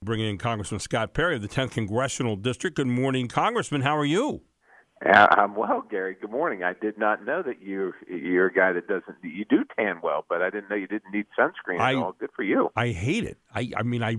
Bringing in Congressman Scott Perry of the 10th Congressional District. Good morning, Congressman. How are you? I'm well, Gary. Good morning. I did not know that you're a guy that doesn't. You do tan well, but I didn't know you didn't need sunscreen at all. Good for you. I hate it. I mean, I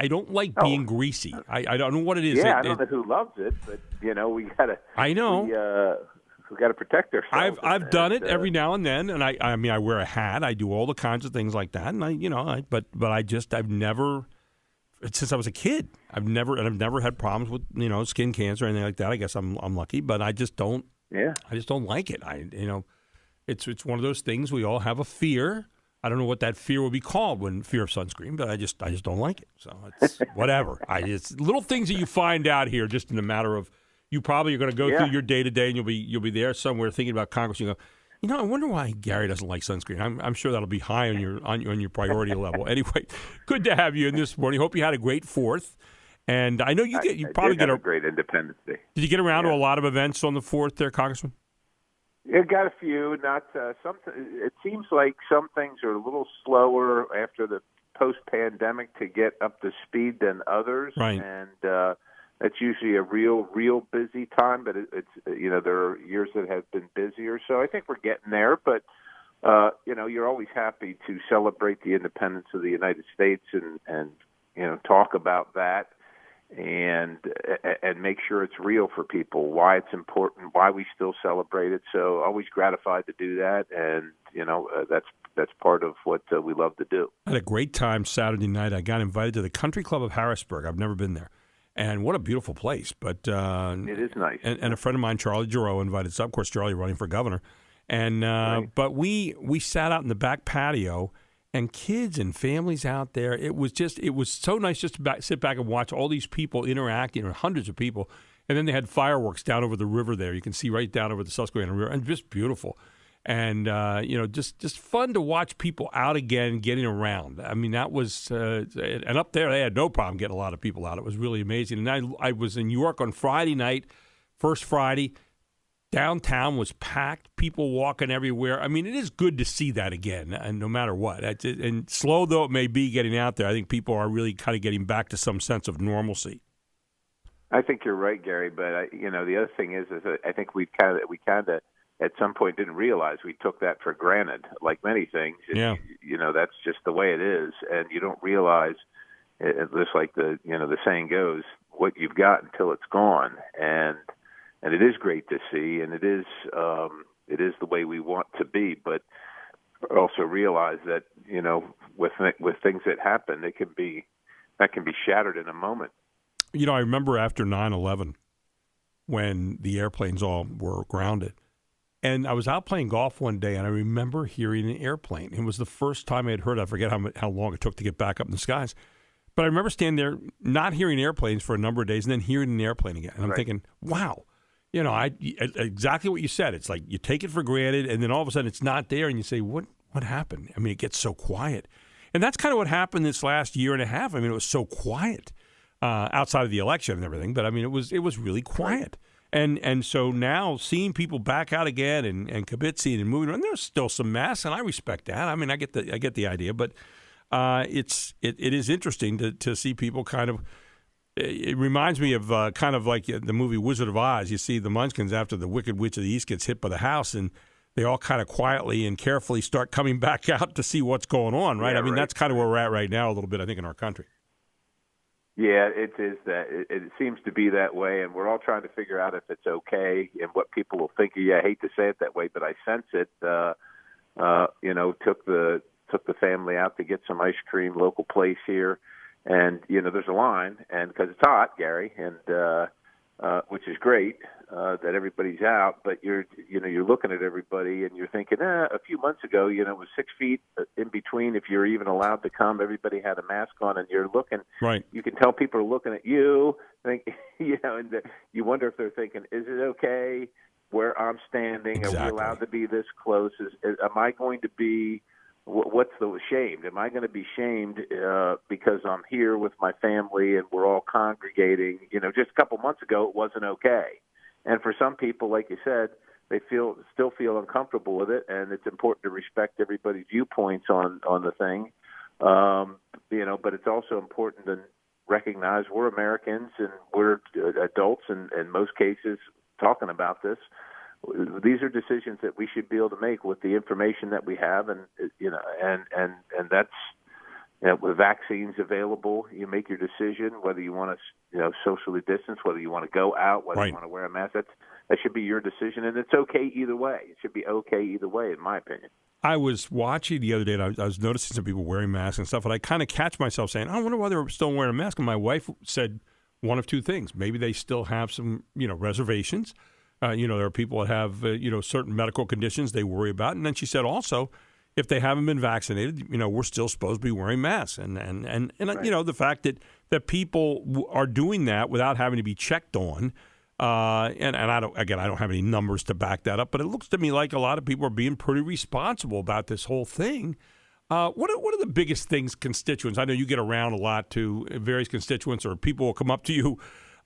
don't like being greasy. I don't know what it is. Yeah, I don't know who loves it, but we gotta. I know. We got to protect ourselves. I've done it every now and then, and I mean, I wear a hat. I do all the kinds of things like that, and I've never. Since I was a kid, I've never had problems with skin cancer or anything like that. I guess I'm lucky, but I just don't. Yeah. I just don't like it. It's one of those things. We all have a fear. I don't know what that fear would be called when fear of sunscreen, but I just don't like it. So it's whatever. It's little things that you find out here just in a matter of you probably are going to go through your day to day, and you'll be there somewhere thinking about Congress. You go, I wonder why Gary doesn't like sunscreen. I'm sure that'll be high on your priority level. Anyway, good to have you in this morning. Hope you had a great 4th. And I know you probably get a great Independence Day. Did you get around to a lot of events on the 4th there, Congressman? Yeah, got a few. Not some. It seems like some things are a little slower after the post-pandemic to get up to speed than others. Right. And it's usually a real busy time, but it's there are years that have been busier. So I think we're getting there, but you're always happy to celebrate the independence of the United States and talk about that and make sure it's real for people, why it's important, why we still celebrate it. So always gratified to do that, and that's part of what we love to do. I had a great time Saturday night. I got invited to the Country Club of Harrisburg. I've never been there. And what a beautiful place. But it is nice. And a friend of mine, Charlie Giroux, invited us up. Of course, Charlie running for governor. And right. But we sat out in the back patio, and kids and families out there. It was so nice just to sit back and watch all these people interacting, or hundreds of people. And then they had fireworks down over the river there. You can see right down over the Susquehanna River, and just beautiful. And, just fun to watch people out again, getting around. I mean, that was and up there, they had no problem getting a lot of people out. It was really amazing. And I was in York on Friday night, first Friday. Downtown was packed, people walking everywhere. I mean, it is good to see that again, and no matter what. And slow though it may be getting out there, I think people are really kind of getting back to some sense of normalcy. I think you're right, Gary. But, the other thing is I think we kind of at some point didn't realize we took that for granted, like many things. Yeah. That's just the way it is, and you don't realize, just like the saying goes, what you've got until it's gone. And it is great to see, and it is the way we want to be. But also realize that with things that happen, that can be shattered in a moment. I remember after 9/11, when the airplanes all were grounded. And I was out playing golf one day, and I remember hearing an airplane. It was the first time I had heard it. I forget how long it took to get back up in the skies. But I remember standing there, not hearing airplanes for a number of days, and then hearing an airplane again. And I'm thinking, wow. Exactly what you said. It's like you take it for granted, and then all of a sudden it's not there, and you say, what happened? I mean, it gets so quiet. And that's kind of what happened this last year and a half. I mean, it was so quiet outside of the election and everything. But, I mean, it was really quiet. And so now seeing people back out again and kibitzing and moving around, there's still some mess, and I respect that. I mean, I get the idea, but it is interesting to see people kind of. It reminds me of kind of like the movie Wizard of Oz. You see the Munchkins after the Wicked Witch of the East gets hit by the house, and they all kind of quietly and carefully start coming back out to see what's going on, right? Yeah, I mean, that's kind of where we're at right now a little bit, I think, in our country. Yeah, it is that. It seems to be that way, and we're all trying to figure out if it's okay and what people will think. Yeah, I hate to say it that way, but I sense it. Took the family out to get some ice cream, local place here, and there's a line, and because it's hot, Gary, and which is great that everybody's out, but you're looking at everybody and you're thinking, a few months ago, it was 6 feet in between if you're even allowed to come. Everybody had a mask on, and you're looking. Right. You can tell people are looking at you, and you wonder if they're thinking, is it okay where I'm standing? Exactly. Are we allowed to be this close? Am I going to be? What's the shamed? Am I going to be shamed because I'm here with my family and we're all congregating? Just a couple months ago, it wasn't okay. And for some people, like you said, they still feel uncomfortable with it, and it's important to respect everybody's viewpoints on the thing. But it's also important recognize we're Americans and we're adults, and in most cases, talking about this. These are decisions that we should be able to make with the information that we have, and that's, with vaccines available, you make your decision whether you want to socially distance, whether you want to go out, whether you want to wear a mask. That should be your decision, and it's okay either way. It should be okay either way, in my opinion. I was watching the other day, and I was noticing some people wearing masks and stuff, and I kind of catch myself saying, I wonder why they're still wearing a mask. And my wife said one of two things. Maybe they still have some, reservations. There are people that have, certain medical conditions they worry about. And then she said also, if they haven't been vaccinated, we're still supposed to be wearing masks. And right. The fact that people are doing that without having to be checked on. And I don't have any numbers to back that up, but it looks to me like a lot of people are being pretty responsible about this whole thing. What are the biggest things constituents? I know you get around a lot to various constituents, or people will come up to you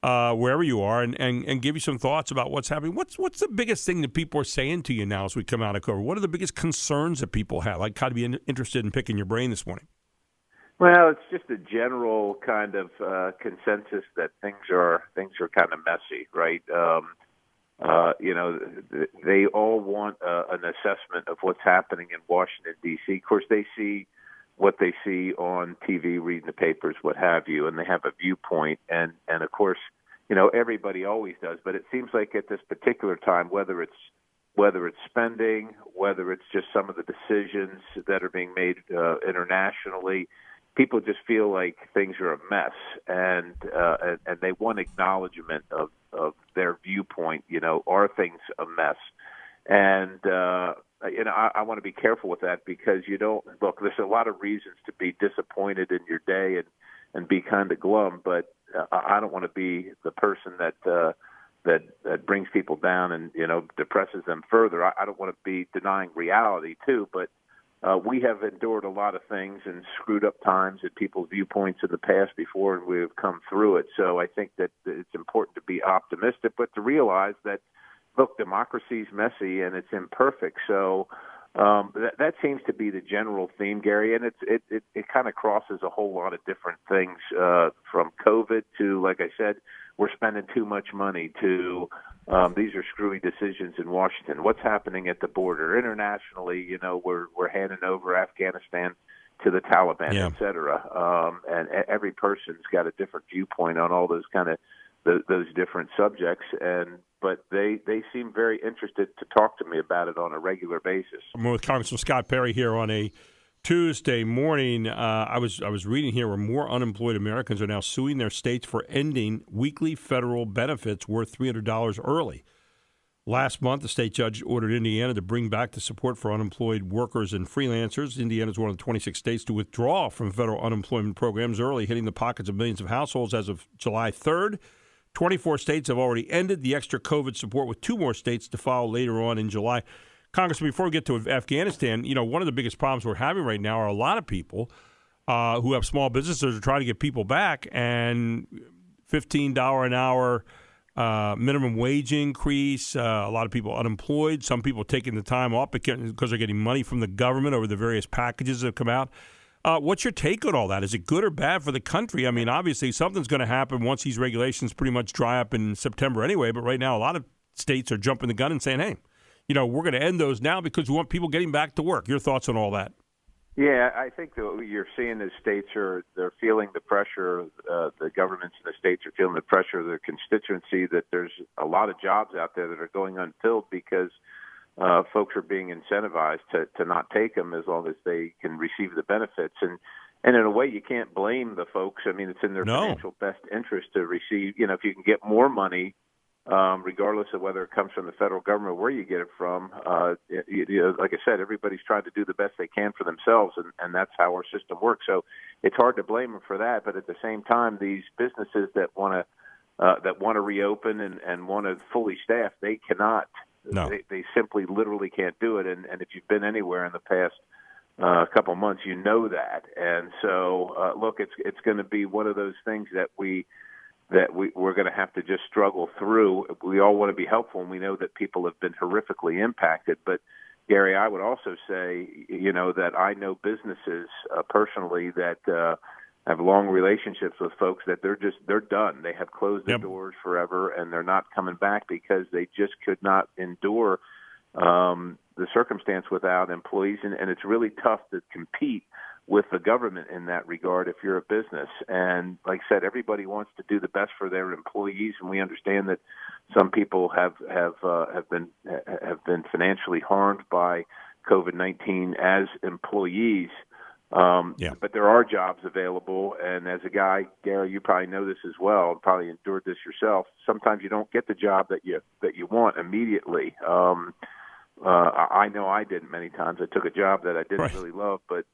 wherever you are and give you some thoughts about what's happening. What's the biggest thing that people are saying to you now as we come out of COVID? What are the biggest concerns that people have? I kind of be interested in picking your brain this morning. Well, it's just a general kind of consensus that things are kind of messy, right? They all want an assessment of what's happening in Washington, D.C. Of course, they see what they see on TV, reading the papers, what have you, and they have a viewpoint. And of course, everybody always does. But it seems like at this particular time, whether it's spending, whether it's just some of the decisions that are being made internationally, people just feel like things are a mess, and they want acknowledgement of their viewpoint. Are things a mess? And I want to be careful with that, because there's a lot of reasons to be disappointed in your day and be kind of glum, but I don't want to be the person that brings people down and depresses them further. I don't want to be denying reality too, but we have endured a lot of things and screwed up times and people's viewpoints in the past before, and we've come through it. So I think that it's important to be optimistic, but to realize that, look, democracy's messy and it's imperfect. So that seems to be the general theme, Gary, and it kind of crosses a whole lot of different things, from COVID to, like I said, we're spending too much money, to these are screwy decisions in Washington. What's happening at the border internationally? We're handing over Afghanistan to the Taliban, et cetera. And every person's got a different viewpoint on all those kind of those different subjects, but they seem very interested to talk to me about it on a regular basis. I'm with Congressman Scott Perry here on a Tuesday morning. I was reading here where more unemployed Americans are now suing their states for ending weekly federal benefits worth $300 early. Last month, the state judge ordered Indiana to bring back the support for unemployed workers and freelancers. Indiana is one of the 26 states to withdraw from federal unemployment programs early, hitting the pockets of millions of households as of July 3rd. 24 states have already ended the extra COVID support, with 2 more states to follow later on in July. Congressman, before we get to Afghanistan, one of the biggest problems we're having right now are a lot of people who have small businesses are trying to get people back, and $15 an hour minimum wage increase, a lot of people unemployed, some people taking the time off because they're getting money from the government over the various packages that have come out. What's your take on all that? Is it good or bad for the country? I mean, obviously, something's going to happen once these regulations pretty much dry up in September anyway. But right now, a lot of states are jumping the gun and saying, hey, we're going to end those now because we want people getting back to work. Your thoughts on all that? Yeah, I think that what you're seeing is they're feeling the pressure. The governments in the states are feeling the pressure of their constituency, that there's a lot of jobs out there that are going unfilled because folks are being incentivized to not take them as long as they can receive the benefits. And in a way, you can't blame the folks. I mean, it's in their financial best interest to receive, if you can get more money, regardless of whether it comes from the federal government or where you get it from. Like I said, everybody's trying to do the best they can for themselves, and that's how our system works. So it's hard to blame them for that. But at the same time, these businesses that want to reopen and want to fully staff, they cannot. No. They simply literally can't do it. And if you've been anywhere in the past couple of months, you know that. And so, look, it's going to be one of those things that we're going to have to just struggle through. We all want to be helpful, and we know that people have been horrifically impacted. But, Gary, I would also say, that I know businesses personally that have long relationships with folks that they're done. They have closed their Yep. doors forever, and they're not coming back because they just could not endure the circumstance without employees, and it's really tough to compete with the government in that regard if you're a business. And like I said, everybody wants to do the best for their employees, and we understand that some people have been financially harmed by COVID-19 as employees. But there are jobs available, and as a guy, Gary, you probably know this as well, probably endured this yourself. Sometimes you don't get the job that you want immediately. I know I did many times. I took a job that I didn't really love, but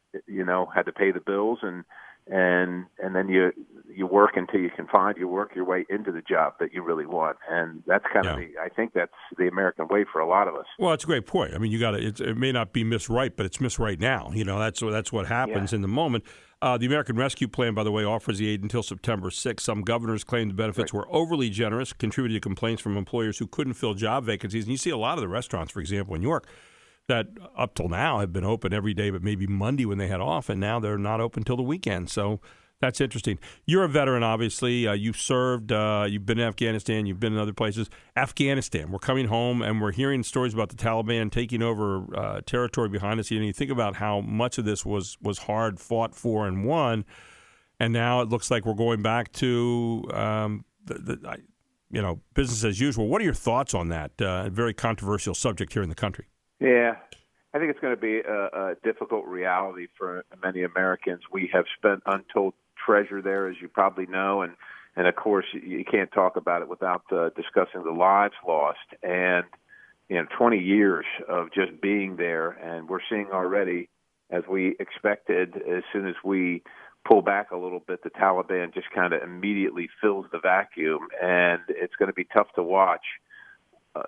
had to pay the bills, and then you work until you can work your way into the job that you really want, and that's kind of I think that's the American way for a lot of us. Well, that's a great point. I mean, you got it may not be missed right, but it's missed right now. That's what happens in the moment. The American Rescue Plan, by the way, offers the aid until September 6th. Some governors claimed the benefits were overly generous, contributed to complaints from employers who couldn't fill job vacancies. And you see a lot of the restaurants, for example, in New York, that up till now have been open every day, but maybe Monday when they had off, and now they're not open till the weekend. So that's interesting. You're a veteran, obviously. You've served. You've been in Afghanistan. You've been in other places. Afghanistan, we're coming home, and we're hearing stories about the Taliban taking over territory behind us. You think about how much of this was hard fought for and won, and now it looks like we're going back to business as usual. What are your thoughts on that? Very controversial subject here in the country. Yeah, I think it's going to be a difficult reality for many Americans. We have spent untold treasure there, as you probably know, and of course you can't talk about it without discussing the lives lost. And 20 years of just being there, and we're seeing already, as we expected, as soon as we pull back a little bit, the Taliban just kind of immediately fills the vacuum, and it's going to be tough to watch.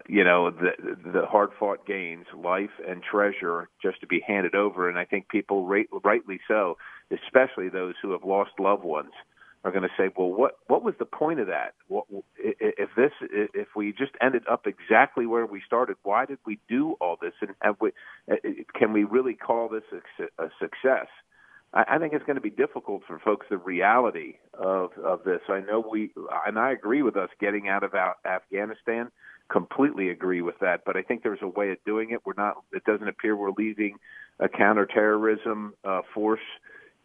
The hard-fought gains, life and treasure, just to be handed over. And I think people, rightly so, especially those who have lost loved ones, are going to say, well, what was the point of that? If we just ended up exactly where we started, why did we do all this? And can we really call this a success? I think it's going to be difficult for folks, the reality of this. I know I agree with us getting out of Afghanistan. Completely agree with that, but I think there's a way of doing it. It doesn't appear we're leaving a counterterrorism force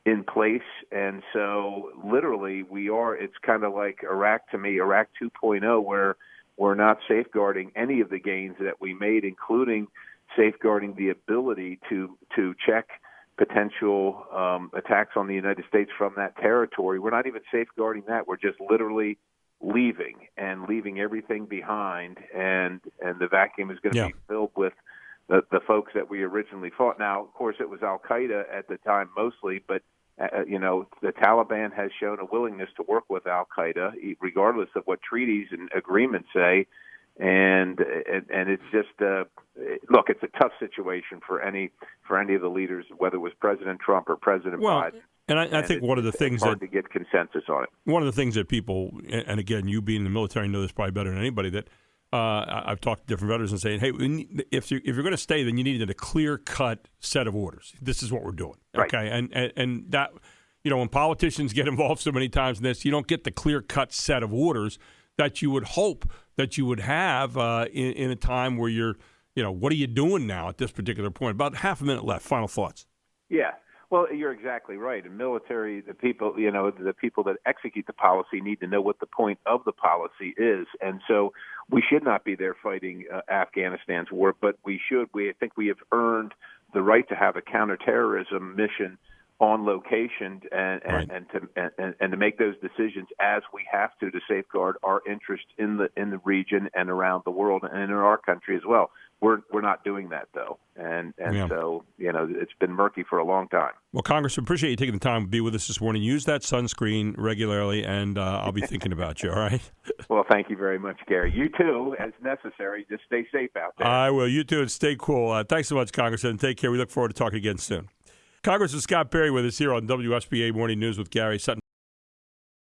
in place, and so literally we are. It's kind of like Iraq to me, Iraq 2.0, where we're not safeguarding any of the gains that we made, including safeguarding the ability to check potential attacks on the United States from that territory. We're not even safeguarding that. We're just literally leaving everything behind, and the vacuum is going to be filled with the folks that we originally fought. Now, of course, it was Al-Qaeda at the time mostly, but the Taliban has shown a willingness to work with Al-Qaeda, regardless of what treaties and agreements say. And it's just look, it's a tough situation for any of the leaders, whether it was President Trump or President Biden. And I think one of the things it's hard to get consensus on it. One of the things that people, and again, you being in the military know this probably better than anybody, that I've talked to different veterans and saying, hey, if you're going to stay, then you need a clear-cut set of orders. This is what we're doing, okay? And that, when politicians get involved so many times in this, you don't get the clear-cut set of orders that you would hope that you would have in a time where you're, what are you doing now at this particular point? About half a minute left. Final thoughts. Yeah. Well, you're exactly right. In military, the people that execute the policy need to know what the point of the policy is, and so we should not be there fighting Afghanistan's war, but we should. I think we have earned the right to have a counterterrorism mission on location and to make those decisions as we have to safeguard our interest in the region and around the world and in our country as well. We're not doing that though, and so it's been murky for a long time. Well, Congressman, appreciate you taking the time to be with us this morning. Use that sunscreen regularly, and I'll be thinking about you. All right. Well, thank you very much, Gary. You too, as necessary. Just stay safe out there. I will. You too, and stay cool. Thanks so much, Congressman. Take care. We look forward to talking again soon. Congressman Scott Perry with us here on WSBA Morning News with Gary Sutton.